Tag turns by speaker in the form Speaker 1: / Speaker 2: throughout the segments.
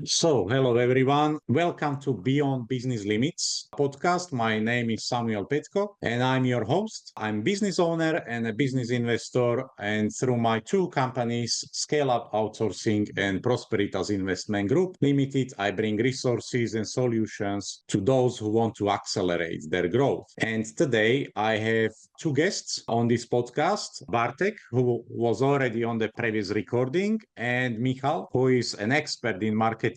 Speaker 1: So, hello everyone. Welcome to Beyond Business Limits podcast. My name is Samuel Petko and I'm your host. I'm business owner and a business investor, and through my two companies, Scale Up Outsourcing and Prosperitas Investment Group Limited, I bring resources and solutions to those who want to accelerate their growth. And today I have two guests on this podcast, Bartek, who was already on the previous recording, and Michal, who is an expert in marketing,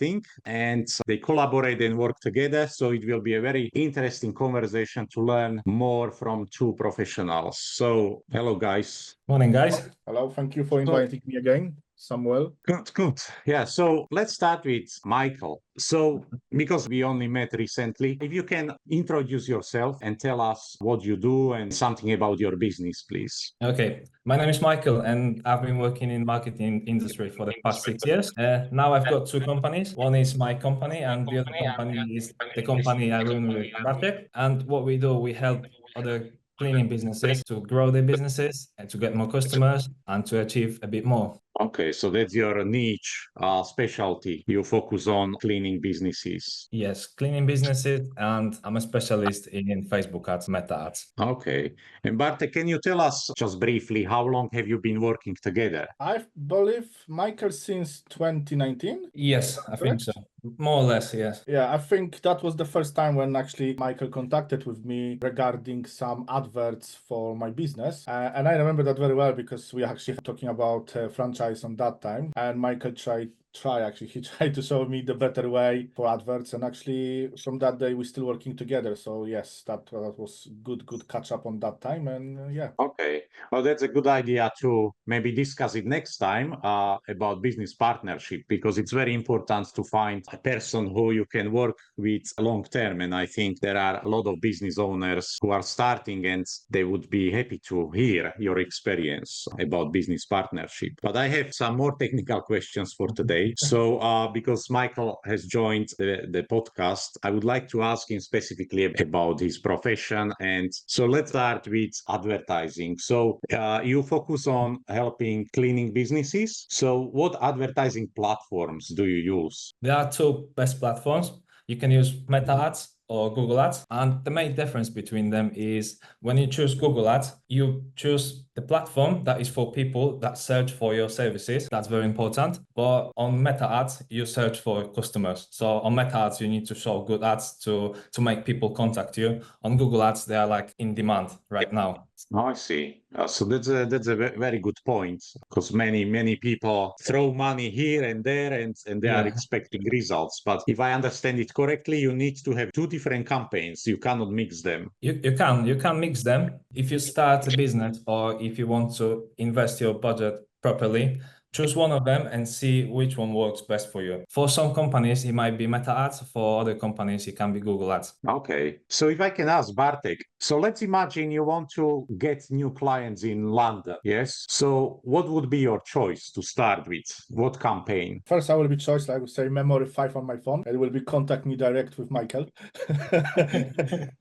Speaker 1: and they collaborate and work together. So it will be a very interesting conversation to learn more from two professionals. So hello, guys.
Speaker 2: Morning, guys.
Speaker 3: Hello, thank you for inviting me again, Samuel.
Speaker 1: Good. Yeah, so let's start with Michael. So, because we only met recently, if you can introduce yourself and tell us what you do and something about your business, please.
Speaker 2: Okay, my name is Michael and I've been working in marketing industry for the past 6 years. Now I've got two companies. One is my company and the other company is the company I run with Bartek. And what we do, we help other cleaning businesses to grow their businesses and to get more customers and to achieve a bit more.
Speaker 1: Okay, so that's your niche specialty. You focus on cleaning businesses.
Speaker 2: Yes, cleaning businesses, and I'm a specialist in Facebook ads, Meta ads.
Speaker 1: Okay. And Bartek, can you tell us just briefly how long have you been working together?
Speaker 3: I believe Michael since 2019.
Speaker 2: Yes, I think so. More or less, yes.
Speaker 3: Yeah, I think that was the first time when actually Michael contacted with me regarding some adverts for my business. And I remember that very well because we actually talking about franchise on that time. And Michael he tried to show me the better way for adverts, and actually from that day we're still working together. So yes, that was good catch up on that time, and yeah.
Speaker 1: Okay, well, that's a good idea to maybe discuss it next time about business partnership, because it's very important to find a person who you can work with long term. And I think there are a lot of business owners who are starting and they would be happy to hear your experience about business partnership. But I have some more technical questions for today. So because Michael has joined the podcast, I would like to ask him specifically about his profession. And so let's start with advertising. So you focus on helping cleaning businesses. So what advertising platforms do you use?
Speaker 2: There are two best platforms. You can use Meta ads or Google ads. And the main difference between them is when you choose Google ads, you choose the platform that is for people that search for your services. That's very important. But on Meta ads, you search for customers. So on Meta ads, you need to show good ads to make people contact you. On Google ads, they are like in demand right now.
Speaker 1: Oh, I see. So that's a very good point, because many people throw money here and there and they are expecting results. But if I understand it correctly, you need to have two different campaigns. You cannot mix them.
Speaker 2: You can mix them. If you start a business or if you want to invest your budget properly, choose one of them and see which one works best for you. For some companies, it might be Meta ads. For other companies, it can be Google ads.
Speaker 1: Okay. So if I can ask Bartek, so let's imagine you want to get new clients in London. Yes. So what would be your choice to start with? What campaign?
Speaker 3: First, I will be choice, I would say memory 5 on my phone. It will be contact me direct with Michael.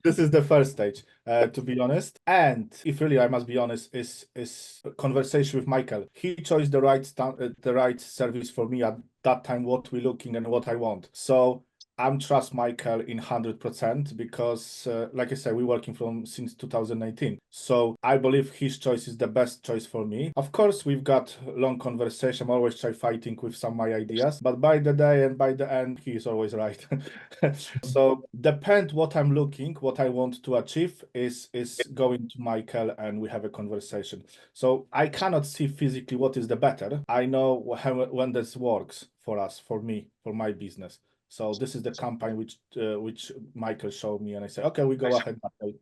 Speaker 3: This is the first stage, to be honest. And if really I must be honest, is conversation with Michael. He chose the right service for me at that time, what we're looking and what I want. So I'm trust Michael in 100% because, like I said, we're working since 2019. So I believe his choice is the best choice for me. Of course, we've got long conversation. I'm always try fighting with some of my ideas, but by the day and by the end, he is always right. So depend what I'm looking, what I want to achieve is going to Michael and we have a conversation. So I cannot see physically what is the better. I know when this works for us, for me, for my business. So this is the campaign which Michael showed me, and I said, okay, we go ahead.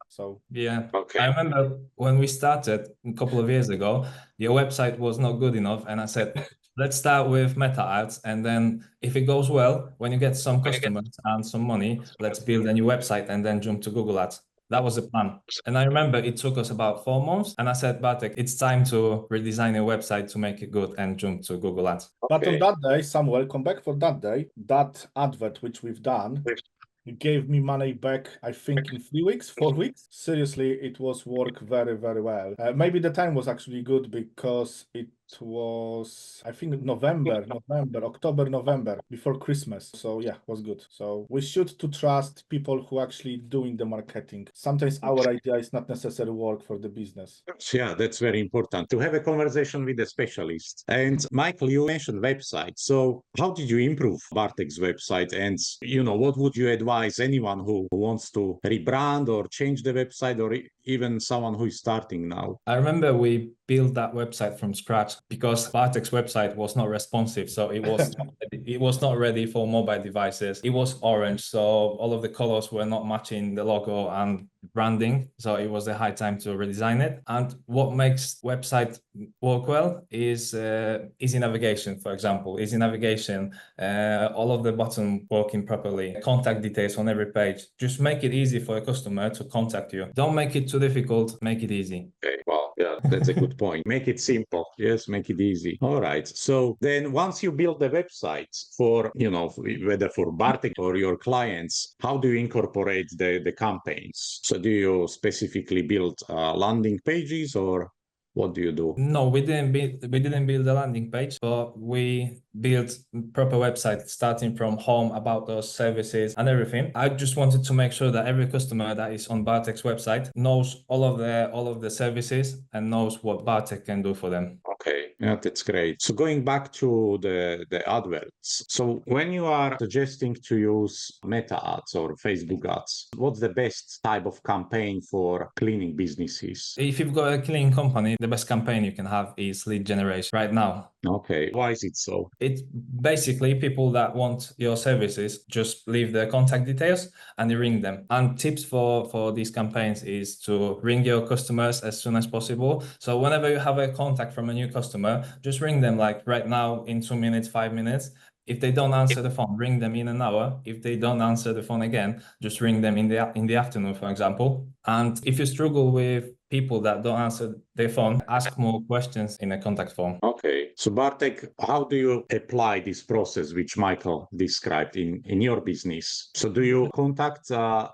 Speaker 3: So
Speaker 2: yeah,
Speaker 1: okay.
Speaker 2: I remember when we started a couple of years ago, your website was not good enough, and I said, let's start with Meta ads, and then if it goes well, when you get some customers and some money, let's build a new website and then jump to Google ads. That was the plan. And I remember it took us about 4 months. And I said, Bartek, it's time to redesign a website to make it good and jump to Google Ads.
Speaker 3: But on that day, Samuel, come back for that day, that advert which we've done, it gave me money back, I think, in 3 weeks, 4 weeks. Seriously, it was work very, very well. Maybe the time was actually good because it was, I think, October, November, before Christmas. So yeah, was good. So we should to trust people who actually doing the marketing. Sometimes our idea is not necessarily work for the business.
Speaker 1: Yeah, that's very important to have a conversation with a specialist. And Michael, you mentioned website. So how did you improve Bartek's website? And, what would you advise anyone who wants to rebrand or change the website, or even someone who is starting now?
Speaker 2: I remember we built that website from scratch because Bartek's website was not responsive. So it was not ready for mobile devices. It was orange. So all of the colors were not matching the logo and branding. So it was a high time to redesign it. And what makes website work well is easy navigation, for example. Easy navigation, all of the buttons working properly, contact details on every page. Just make it easy for a customer to contact you. Don't make it too difficult, make it easy.
Speaker 1: Okay, well, yeah, that's a good point. Make it simple. Yes, make it easy. All right. So then once you build the website for, whether for Bartek or your clients, how do you incorporate the campaigns? So do you specifically build landing pages, or what do you do?
Speaker 2: No, we didn't build a landing page, but we built proper website starting from home, about those services and everything. I just wanted to make sure that every customer that is on Bartek's website knows all of the services and knows what Bartek can do for them.
Speaker 1: Okay, yeah, that's great. So going back to the adverts. So when you are suggesting to use Meta ads or Facebook ads, what's the best type of campaign for cleaning businesses?
Speaker 2: If you've got a cleaning company, the best campaign you can have is lead generation right now.
Speaker 1: Okay, why is it so?
Speaker 2: It's basically people that want your services, just leave their contact details and you ring them. And tips for these campaigns is to ring your customers as soon as possible. So whenever you have a contact from a new customer, just ring them like right now in 2 minutes, 5 minutes. If they don't answer the phone, ring them in an hour. If they don't answer the phone again, just ring them in the afternoon, for example. And if you struggle with people that don't answer their phone, ask more questions in a contact form.
Speaker 1: Okay. So Bartek, how do you apply this process which Michael described in your business? So do you contact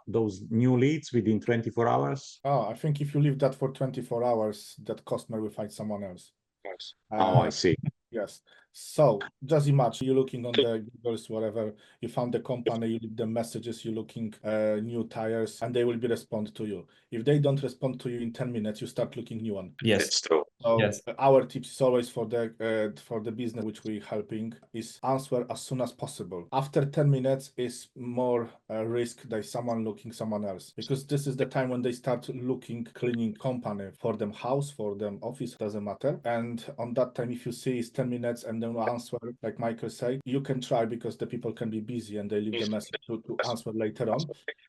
Speaker 1: those new leads within 24 hours?
Speaker 3: Oh, I think if you leave that for 24 hours, that customer will find someone else.
Speaker 1: Yes. I see.
Speaker 3: Yes. So just imagine you're looking on the Googles, whatever, you found the company, you leave the messages, you're looking new tires, and they will be respond to you. If they don't respond to you in 10 minutes, you start looking new one.
Speaker 2: Yes.
Speaker 1: That's true.
Speaker 3: So
Speaker 2: Yes.
Speaker 3: our tips is always for the business which we're helping is answer as soon as possible. After 10 minutes is more risk that someone looking someone else, because this is the time when they start looking cleaning company for them house, for them office, doesn't matter. And on that time, if you see it's 10 minutes and then answer, like Michael said, you can try because the people can be busy and they leave the message to answer later on.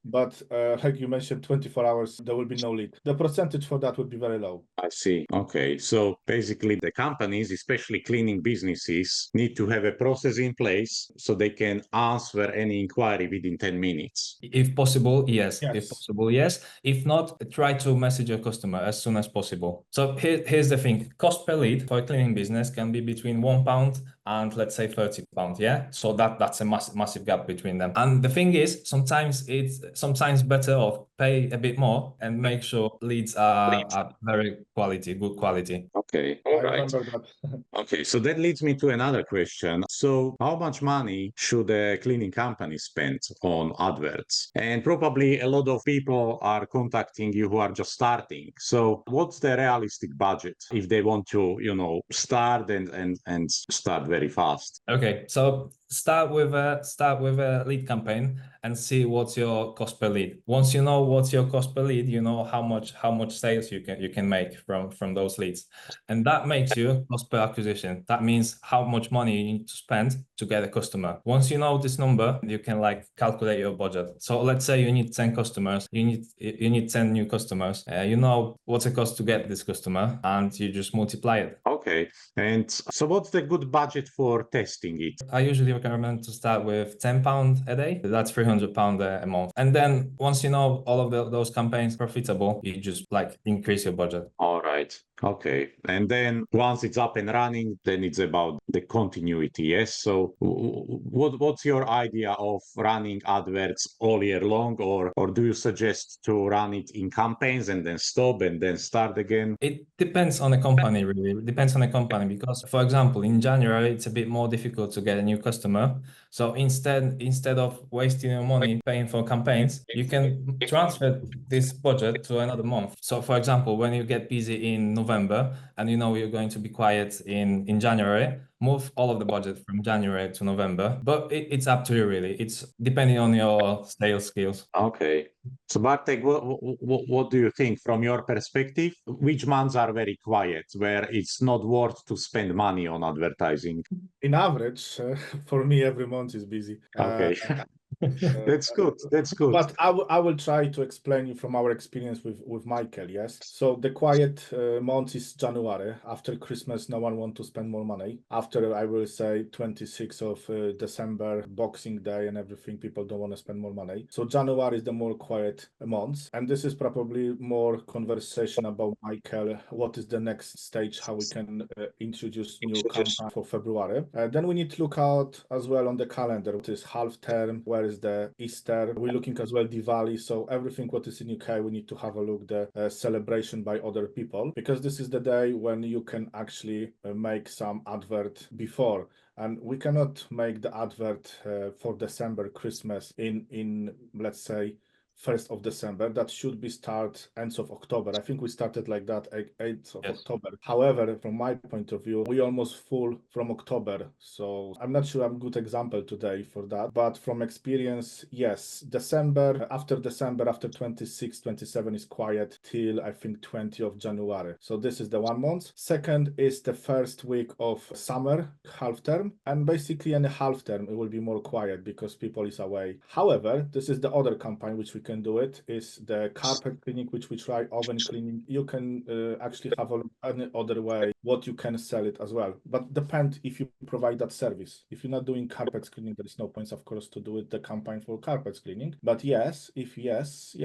Speaker 3: But like you mentioned, 24 hours, there will be no lead. The percentage for that would be very low.
Speaker 1: I see. Okay. So basically the companies, especially cleaning businesses, need to have a process in place so they can answer any inquiry within 10 minutes.
Speaker 2: If possible, yes.
Speaker 3: Yes.
Speaker 2: If possible, yes. If not, try to message your customer as soon as possible. So here's the thing. Cost per lead for a cleaning business can be between £1 and let's say £30. Yeah. So that's a massive gap between them. And the thing is, sometimes it's better off pay a bit more and make sure leads are very good quality.
Speaker 1: Okay.
Speaker 3: I
Speaker 1: All right.
Speaker 3: remember that.
Speaker 1: Okay. So that leads me to another question. So how much money should a cleaning company spend on adverts? And probably a lot of people are contacting you who are just starting. So what's the realistic budget if they want to, start and start very fast?
Speaker 2: Okay, so start with a lead campaign and see what's your cost per lead. Once you know what's your cost per lead, you know how much sales you can make from those leads, and that makes you cost per acquisition. That means how much money you need to spend to get a customer. Once you know this number, you can calculate your budget. So let's say you need 10 customers, you need 10 new customers. You know what's the cost to get this customer, and you just multiply it.
Speaker 1: Okay, and so what's the good budget for testing it?
Speaker 2: I usually recommend to start with £10 a day. That's £300 a month. And then once you know all of those campaigns profitable, you just increase your budget.
Speaker 1: All right. Okay. And then once it's up and running, then it's about the continuity. Yes. So what's your idea of running adverts all year long, or do you suggest to run it in campaigns and then stop and then start again?
Speaker 2: It depends on the company, really. It depends on the company because, for example, in January, it's a bit more difficult to get a new customer. So instead of wasting your money paying for campaigns, you can transfer this budget to another month. So, for example, when you get busy in November and you know you're going to be quiet in January, move all of the budget from January to November. But it's up to you, really. It's depending on your sales skills.
Speaker 1: Okay. So Bartek, what do you think from your perspective? Which months are very quiet, where it's not worth to spend money on advertising?
Speaker 3: In average, for me, every month is busy.
Speaker 1: Okay. That's good. That's good.
Speaker 3: But I will try to explain you from our experience with Michael, yes? So the quiet month is January. After Christmas, no one wants to spend more money. After, I will say, 26th of December, Boxing Day and everything, people don't want to spend more money. So January is the more quiet month. And this is probably more conversation about Michael. What is the next stage, how we can introduce new campaign for February. Then we need to look out as well on the calendar. What is half term? Where is the Easter? We're looking as well Diwali. So everything what is in UK, we need to have a look the celebration by other people, because this is the day when you can actually make some advert before. And we cannot make the advert for December, Christmas in let's say 1st of December. That should be start ends of October. I think we started like that 8th of October. However, from my point of view, we almost full from October. So I'm not sure I'm a good example today for that. But from experience, yes, December, after 26, 27 is quiet till I think 20 of January. So this is the 1 month. Second is the first week of summer, half term. And basically in the half term, it will be more quiet because people is away. However, this is the other campaign which we can do it is the carpet cleaning, which we try, oven cleaning. You can actually have any other way what you can sell it as well, but depend if you provide that service. If you're not doing carpet cleaning, there is no point, of course, to do it the campaign for carpet cleaning. But yes, if yes,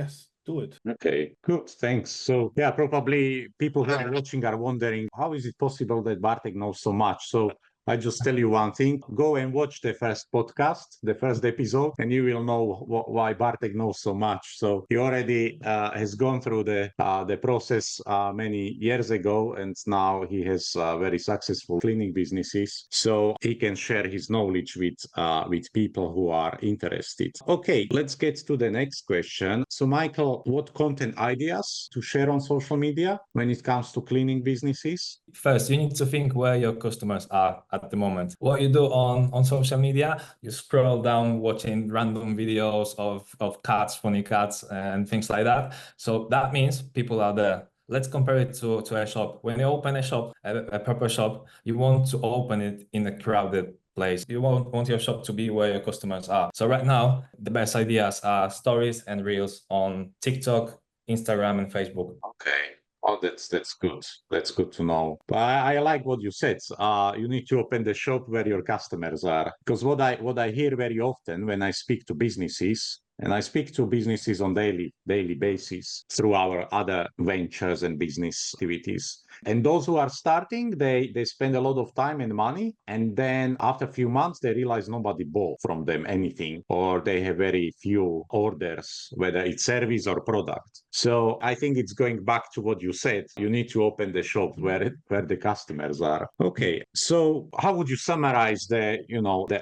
Speaker 3: do it.
Speaker 1: Okay, good. Thanks. So yeah, probably people who are watching are wondering, how is it possible that Bartek knows so much? So I just tell you one thing, go and watch the first podcast, the first episode, and you will know why Bartek knows so much. So he already has gone through the process many years ago, and now he has very successful cleaning businesses. So he can share his knowledge with people who are interested. Okay, let's get to the next question. So Michael, what content ideas to share on social media when it comes to cleaning businesses?
Speaker 2: First, you need to think where your customers are at the moment. What you do on social media, you scroll down watching random videos of cats, funny cats, and things like that. So that means people are there. Let's compare it to a shop. When you open a shop, a proper shop, you want to open it in a crowded place. You want your shop to be where your customers are. So right now, the best ideas are stories and reels on TikTok, Instagram, and Facebook.
Speaker 1: Okay. Oh, that's good. That's good to know. But I like what you said. You need to open the shop where your customers are. Because what I hear very often when I speak to businesses, and I speak to businesses on daily basis through our other ventures and business activities. And those who are starting, they spend a lot of time and money. And then after a few months, they realize nobody bought from them anything, or they have very few orders, whether it's service or product. So I think it's going back to what you said. You need to open the shop where the customers are. Okay. So how would you summarize the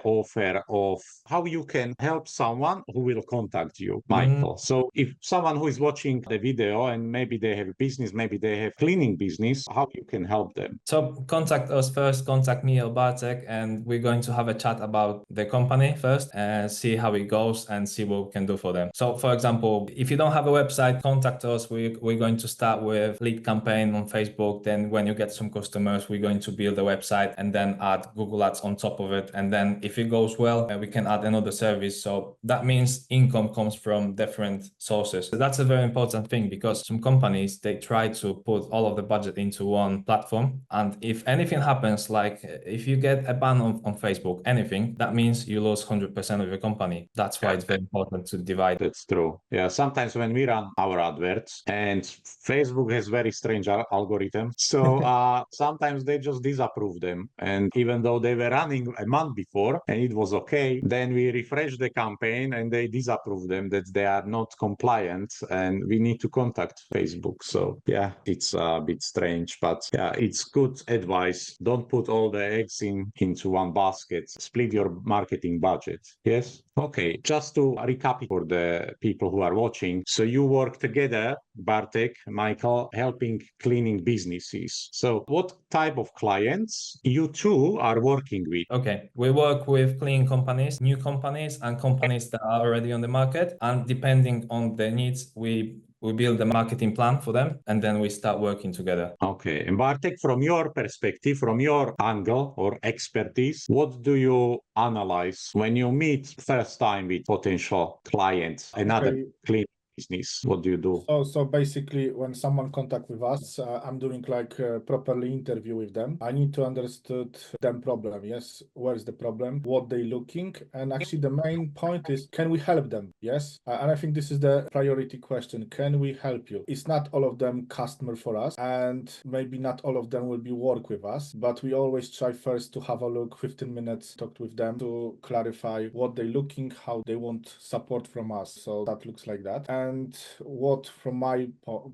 Speaker 1: offer of how you can help someone who will contact you, Michael? So if someone who is watching the video and maybe they have a business, maybe they have cleaning business, how you can help them?
Speaker 2: So contact us first, contact me or Bartek, and we're going to have a chat about the company first and see how it goes and see what we can do for them. So for example, if you don't have a website, contact us. We're going to start with lead campaign on Facebook. Then when you get some customers, we're going to build a website and then add Google Ads on top of it. And then if it goes well, we can add another service. So that means in income comes from different sources. So that's a very important thing, because some companies, they try to put all of the budget into one platform. And if anything happens, like if you get a ban on Facebook, anything, that means you lose 100% of your company. That's why it's very important to divide.
Speaker 1: That's true. Yeah, sometimes when we run our adverts, and Facebook has very strange algorithm, so sometimes they just disapprove them. And even though they were running a month before and it was okay, then we refresh the campaign and they disapprove them, that they are not compliant, and we need to contact Facebook. So yeah, it's a bit strange, but yeah, it's good advice. Don't put all the eggs into one basket. Split your marketing budget. Yes. Okay. Just to recap for the people who are watching. So you work together, Bartek, Michael, helping cleaning businesses. So what type of clients you two are working with?
Speaker 2: Okay, we work with cleaning companies, new companies, and companies that are already on the market. And depending on their needs, we build a marketing plan for them, and then we start working together.
Speaker 1: Okay. And Bartek, from your perspective, from your angle or expertise, what do you analyze when you meet first time with potential clients, another cleaning business? What do you do?
Speaker 3: So basically, when someone contact with us, I'm doing like a properly interview with them. I need to understand them problem. Yes, where's the problem? What they looking? And actually, the main point is, can we help them? Yes, and I think this is the priority question. Can we help you? It's not all of them customer for us, and maybe not all of them will be work with us. But we always try first to have a look, 15 minutes, talk with them to clarify what they looking, how they want support from us. So that looks like that. And what, from my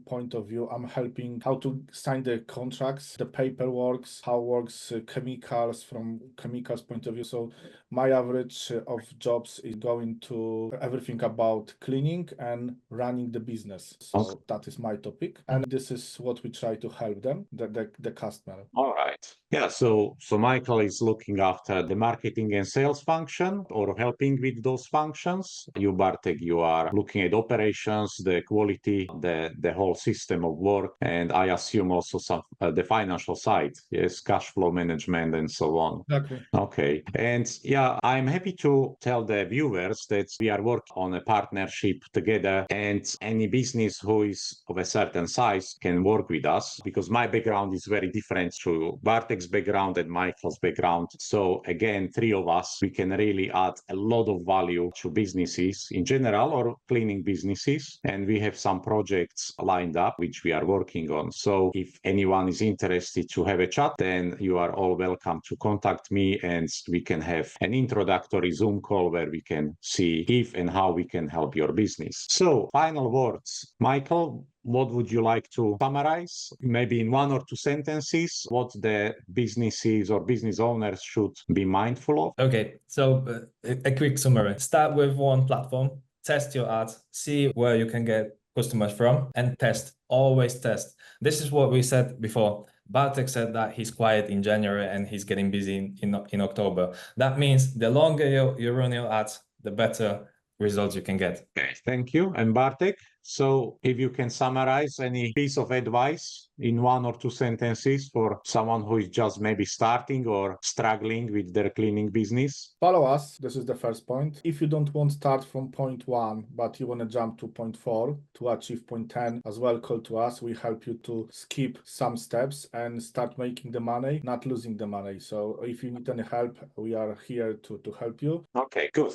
Speaker 3: point of view, I'm helping how to sign the contracts, the paperwork, how works chemicals from chemicals point of view. So my average of jobs is going to everything about cleaning and running the business. So that is my topic, and this is what we try to help them, the customer.
Speaker 1: All right. Yeah. So Michael is looking after the marketing and sales function, or helping with those functions. You, Bartek, you are looking at operations, the quality, the whole system of work, and I assume also some the financial side, yes, cash flow management and so on.
Speaker 3: Exactly.
Speaker 1: Okay. And yeah, I'm happy to tell the viewers that we are working on a partnership together, and any business who is of a certain size can work with us, because my background is very different to Bartek's background and Michael's background. So again, three of us, we can really add a lot of value to businesses in general, or cleaning businesses. And we have some projects lined up which we are working on. So if anyone is interested to have a chat, then you are all welcome to contact me, and we can have an introductory Zoom call where we can see if and how we can help your business. So final words, Michael, what would you like to summarize, maybe in one or two sentences, what the businesses or business owners should be mindful of?
Speaker 2: Okay, so a quick summary. Start with one platform, test your ads, see where you can get customers from, and test. Always test. This is what we said before. Bartek said that he's quiet in January and he's getting busy in October. That means the longer you run your ads, the better results you can get.
Speaker 1: Okay, thank you. And Bartek, so if you can summarize any piece of advice in one or two sentences for someone who is just maybe starting or struggling with their cleaning business.
Speaker 3: Follow us. This is the first point. If you don't want to start from point 1, but you want to jump to point 4 to achieve point 10, as well, call to us. We help you to skip some steps and start making the money, not losing the money. So if you need any help, we are here to help you.
Speaker 1: Okay, good.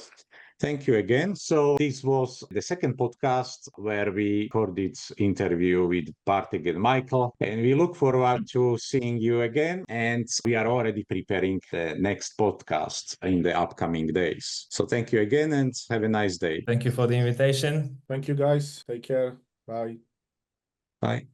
Speaker 1: Thank you again. So this was the second podcast where we recorded interview with Bartek and Michael, and we look forward to seeing you again. And we are already preparing the next podcast in the upcoming days. So thank you again, and have a nice day.
Speaker 2: Thank you for the invitation.
Speaker 3: Thank you, guys. Take care. Bye.
Speaker 1: Bye.